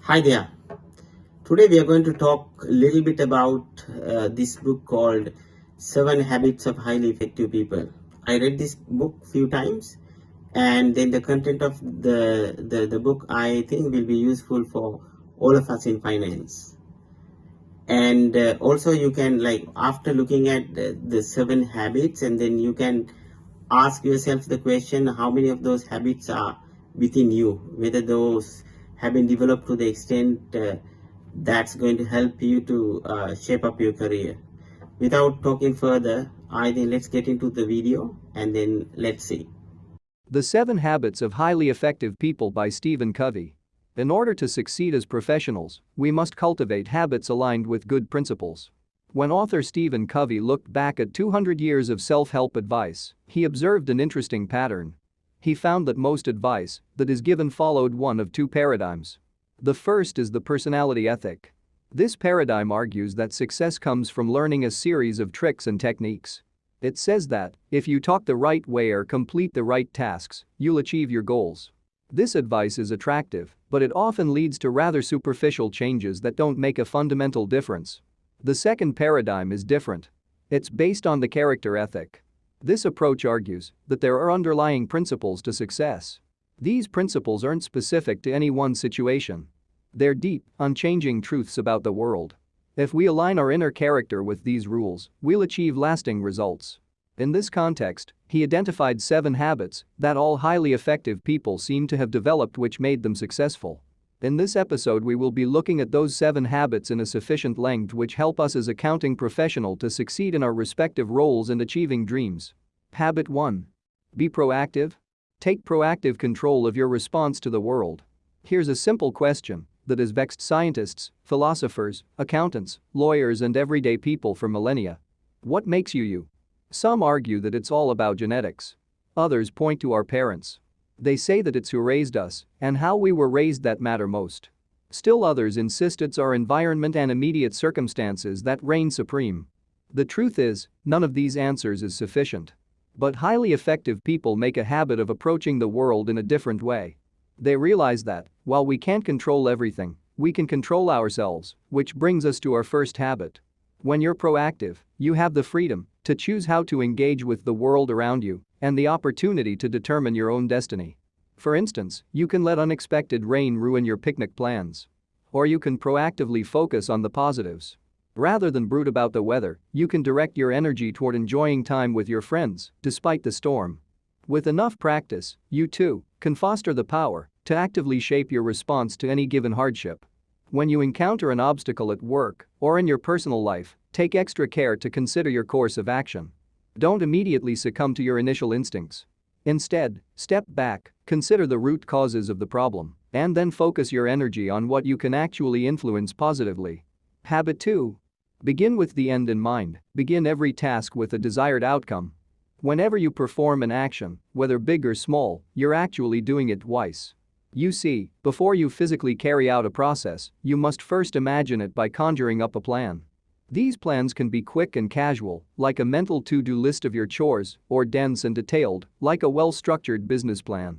Hi there. Today we are going to talk a little bit about this book called Seven Habits of Highly Effective People. I read this book few times, and then the content of the book I think will be useful for all of us in finance. And also you can, like, after looking at the seven habits, and then you can ask yourself the question, how many of those habits are within you, whether those have been developed to the extent that's going to help you to shape up your career. Without talking further, I think let's get into the video and then let's see. The 7 Habits of Highly Effective People by Stephen Covey. In order to succeed as professionals, we must cultivate habits aligned with good principles. When author Stephen Covey looked back at 200 years of self-help advice, he observed an interesting pattern. He found that most advice that is given followed one of two paradigms. The first is the personality ethic. This paradigm argues that success comes from learning a series of tricks and techniques. It says that, if you talk the right way or complete the right tasks, you'll achieve your goals. This advice is attractive, but it often leads to rather superficial changes that don't make a fundamental difference. The second paradigm is different. It's based on the character ethic. This approach argues that there are underlying principles to success. These principles aren't specific to any one situation. They're deep, unchanging truths about the world. If we align our inner character with these rules, we'll achieve lasting results. In this context, he identified 7 habits that all highly effective people seem to have developed which made them successful. In this episode we will be looking at those 7 habits in a sufficient length which help us as accounting professional to succeed in our respective roles and achieving dreams. Habit 1. Be proactive. Take proactive control of your response to the world. Here's a simple question that has vexed scientists, philosophers, accountants, lawyers and everyday people for millennia. What makes you you? Some argue that it's all about genetics. Others point to our parents. They say that it's who raised us and how we were raised that matter most. Still others insist it's our environment and immediate circumstances that reign supreme. The truth is, none of these answers is sufficient. But highly effective people make a habit of approaching the world in a different way. They realize that, while we can't control everything, we can control ourselves, which brings us to our first habit. When you're proactive, you have the freedom to choose how to engage with the world around you and the opportunity to determine your own destiny. For instance, you can let unexpected rain ruin your picnic plans. Or you can proactively focus on the positives. Rather than brood about the weather, you can direct your energy toward enjoying time with your friends, despite the storm. With enough practice, you too can foster the power to actively shape your response to any given hardship. When you encounter an obstacle at work or in your personal life, take extra care to consider your course of action. Don't immediately succumb to your initial instincts. Instead, step back, consider the root causes of the problem, and then focus your energy on what you can actually influence positively. Habit 2. Begin with the end in mind. Begin every task with a desired outcome. Whenever you perform an action, whether big or small, you're actually doing it twice. You see, before you physically carry out a process, you must first imagine it by conjuring up a plan. These plans can be quick and casual, like a mental to-do list of your chores, or dense and detailed, like a well-structured business plan.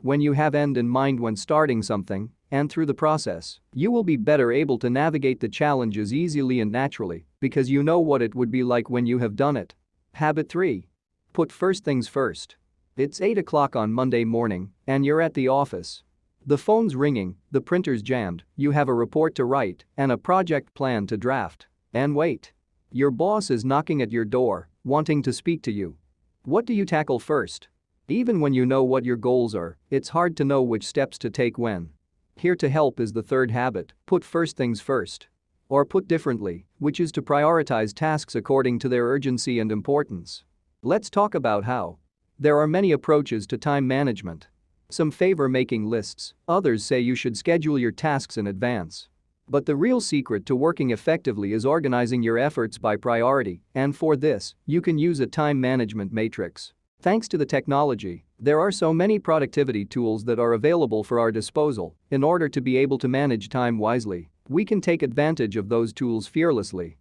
When you have end in mind when starting something, and through the process, you will be better able to navigate the challenges easily and naturally, because you know what it would be like when you have done it. Habit 3. Put first things first. It's 8 o'clock on Monday morning, and you're at the office. The phone's ringing, the printer's jammed, you have a report to write and a project plan to draft. And wait. Your boss is knocking at your door, wanting to speak to you. What do you tackle first? Even when you know what your goals are, it's hard to know which steps to take when. Here to help is the third habit, put first things first. Or put differently, which is to prioritize tasks according to their urgency and importance. Let's talk about how. There are many approaches to time management. Some favor making lists, others say you should schedule your tasks in advance. But the real secret to working effectively is organizing your efforts by priority, and for this, you can use a time management matrix. Thanks to the technology, there are so many productivity tools that are available for our disposal. In order to be able to manage time wisely, we can take advantage of those tools fearlessly.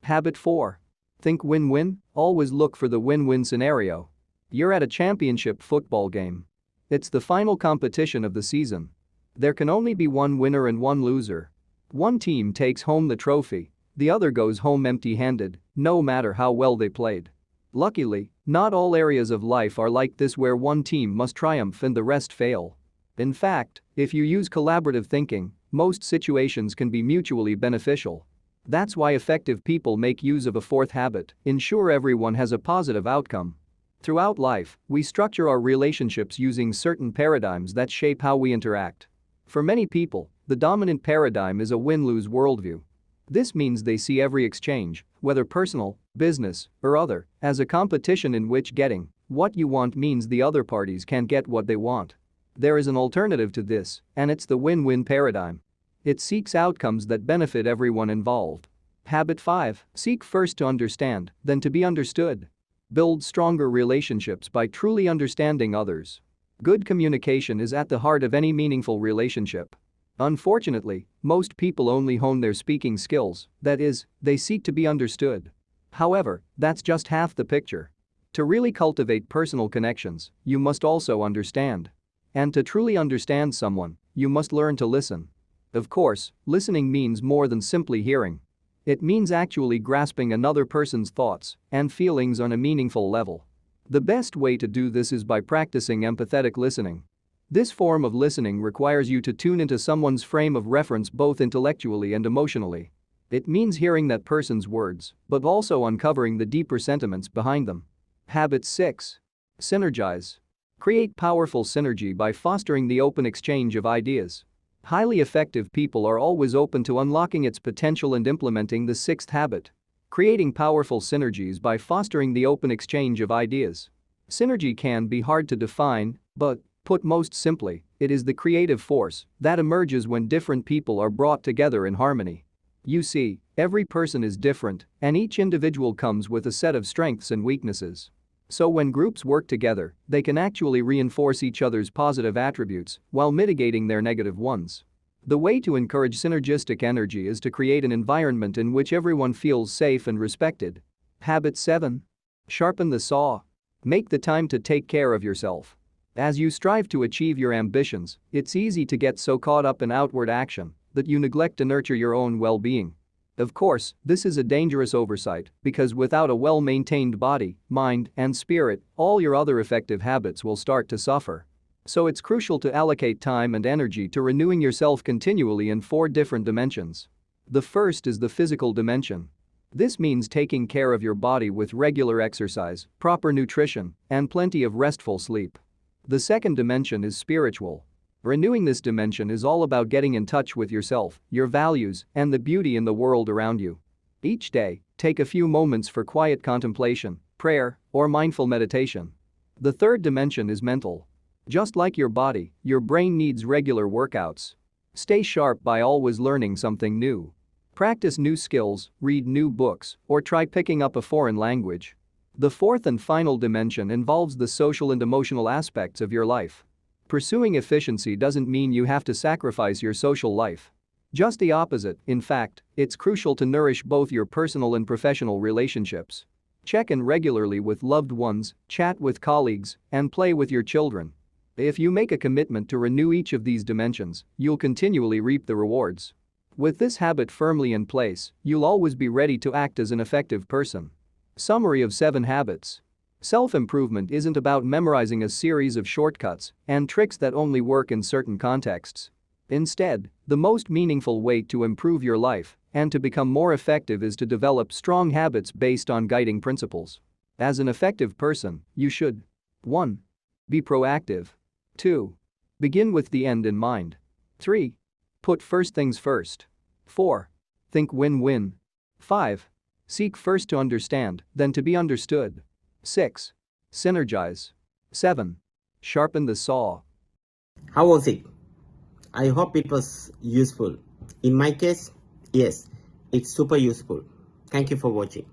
Habit 4. Think win-win, always look for the win-win scenario. You're at a championship football game. It's the final competition of the season. There can only be one winner and one loser. One team takes home the trophy, the other goes home empty-handed, no matter how well they played. Luckily, not all areas of life are like this where one team must triumph and the rest fail. In fact, if you use collaborative thinking, most situations can be mutually beneficial. That's why effective people make use of a fourth habit: ensure everyone has a positive outcome. Throughout life, we structure our relationships using certain paradigms that shape how we interact. For many people, the dominant paradigm is a win-lose worldview. This means they see every exchange, whether personal, business, or other, as a competition in which getting what you want means the other parties can't get what they want. There is an alternative to this, and it's the win-win paradigm. It seeks outcomes that benefit everyone involved. Habit 5. Seek first to understand, then to be understood. Build stronger relationships by truly understanding others. Good communication is at the heart of any meaningful relationship. Unfortunately, most people only hone their speaking skills, that is, they seek to be understood. However, that's just half the picture. To really cultivate personal connections, you must also understand. And to truly understand someone, you must learn to listen. Of course, listening means more than simply hearing. It means actually grasping another person's thoughts and feelings on a meaningful level. The best way to do this is by practicing empathetic listening. This form of listening requires you to tune into someone's frame of reference both intellectually and emotionally. It means hearing that person's words, but also uncovering the deeper sentiments behind them. Habit 6. Synergize. Create powerful synergy by fostering the open exchange of ideas. Highly effective people are always open to unlocking its potential and implementing the sixth habit: creating powerful synergies by fostering the open exchange of ideas. Synergy can be hard to define, but, put most simply, it is the creative force that emerges when different people are brought together in harmony. You see, every person is different, and each individual comes with a set of strengths and weaknesses. So when groups work together, they can actually reinforce each other's positive attributes while mitigating their negative ones. The way to encourage synergistic energy is to create an environment in which everyone feels safe and respected. Habit 7. Sharpen the saw. Make the time to take care of yourself. As you strive to achieve your ambitions, it's easy to get so caught up in outward action that you neglect to nurture your own well-being. Of course, this is a dangerous oversight because without a well-maintained body, mind, and spirit, all your other effective habits will start to suffer. So it's crucial to allocate time and energy to renewing yourself continually in 4 different dimensions. The first is the physical dimension. This means taking care of your body with regular exercise, proper nutrition, and plenty of restful sleep. The second dimension is spiritual. Renewing this dimension is all about getting in touch with yourself, your values, and the beauty in the world around you. Each day, take a few moments for quiet contemplation, prayer, or mindful meditation. The third dimension is mental. Just like your body, your brain needs regular workouts. Stay sharp by always learning something new. Practice new skills, read new books, or try picking up a foreign language. The fourth and final dimension involves the social and emotional aspects of your life. Pursuing efficiency doesn't mean you have to sacrifice your social life. Just the opposite, in fact, it's crucial to nourish both your personal and professional relationships. Check in regularly with loved ones, chat with colleagues, and play with your children. If you make a commitment to renew each of these dimensions, you'll continually reap the rewards. With this habit firmly in place, you'll always be ready to act as an effective person. Summary of 7 habits. Self-improvement isn't about memorizing a series of shortcuts and tricks that only work in certain contexts. Instead, the most meaningful way to improve your life and to become more effective is to develop strong habits based on guiding principles. As an effective person, you should 1. Be proactive. 2. Begin with the end in mind. 3. Put first things first. 4. Think win-win. 5. Seek first to understand, then to be understood. 6. Synergize. 7. Sharpen the saw. How was it? I hope it was useful. In my case, yes, it's super useful. Thank you for watching.